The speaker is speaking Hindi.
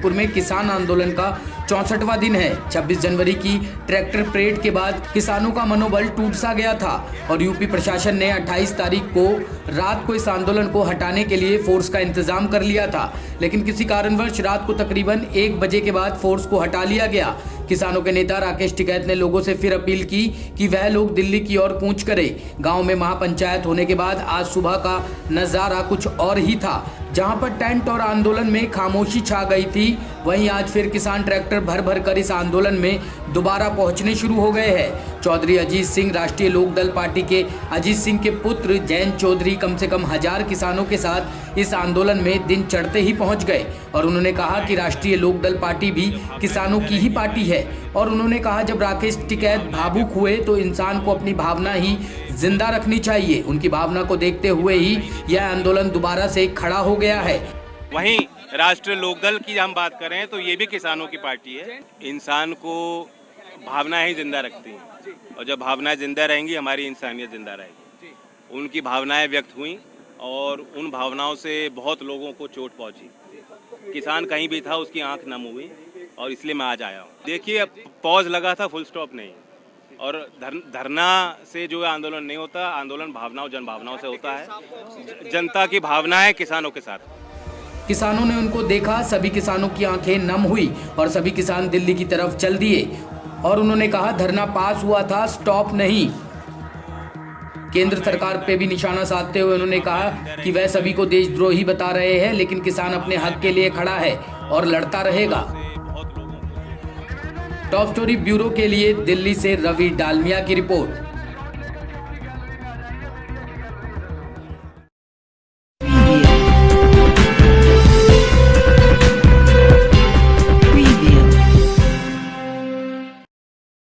जबलपुर में किसान आंदोलन का 64वां दिन है। 26 जनवरी की ट्रैक्टर परेड के बाद किसानों का मनोबल टूट सा गया था और यूपी प्रशासन ने 28 तारीख को रात को इस आंदोलन को हटाने के लिए फोर्स का इंतजाम कर लिया था, लेकिन किसी कारणवश रात को तकरीबन 1 बजे के बाद फोर्स को हटा लिया गया। किसानों के नेता राकेश टिकैत ने लोगों से फिर अपील की कि वह लोग दिल्ली की ओर कूच करें। गांव में महापंचायत होने के बाद आज सुबह का नजारा कुछ और ही था। जहां पर टेंट और आंदोलन में खामोशी छा गई थी, वहीं आज फिर किसान ट्रैक्टर भर भर कर इस आंदोलन में दोबारा पहुंचने शुरू हो गए हैं। चौधरी अजीत सिंह, राष्ट्रीय लोकदल पार्टी के अजीत सिंह के पुत्र जैन चौधरी कम से कम 1000 किसानों के साथ इस आंदोलन में दिन चढ़ते ही पहुंच गए और उन्होंने कहा कि राष्ट्रीय लोकदल पार्टी भी किसानों की ही पार्टी है। और उन्होंने कहा जब राकेश टिकैत भावुक हुए तो इंसान को अपनी भावना ही जिंदा रखनी चाहिए। उनकी भावना को देखते हुए ही यह आंदोलन दोबारा से खड़ा हो गया है। वहीं राष्ट्रीय लोकदल की हम बात करें तो ये भी किसानों की पार्टी है। इंसान को भावनाएं ही जिंदा रखती हैं और जब भावनाएं जिंदा रहेंगी हमारी इंसानियत जिंदा रहेगी। उनकी भावनाएं व्यक्त हुई और उन भावनाओं से बहुत लोगों को चोट पहुंची। किसान कहीं भी था उसकी आंख नम हुई और इसलिए मैं आज आया हूँ। देखिए पॉज लगा था, फुल स्टॉप नहीं। और धरना से जो आंदोलन नहीं होता, आंदोलन भावनाओं जन भावनाओं से होता है। जनता की भावनाएं किसानों के साथ। किसानों ने उनको देखा, सभी किसानों की आंखें नम हुई और सभी किसान दिल्ली की तरफ चल दिए और उन्होंने कहा धरना पास हुआ था, स्टॉप नहीं। केंद्र सरकार पे भी निशाना साधते हुए उन्होंने कहा कि वह सभी को देशद्रोही बता रहे हैं, लेकिन किसान अपने हक के लिए खड़ा है और लड़ता रहेगा। टॉप स्टोरी ब्यूरो के लिए दिल्ली से रवि डालमिया की रिपोर्ट।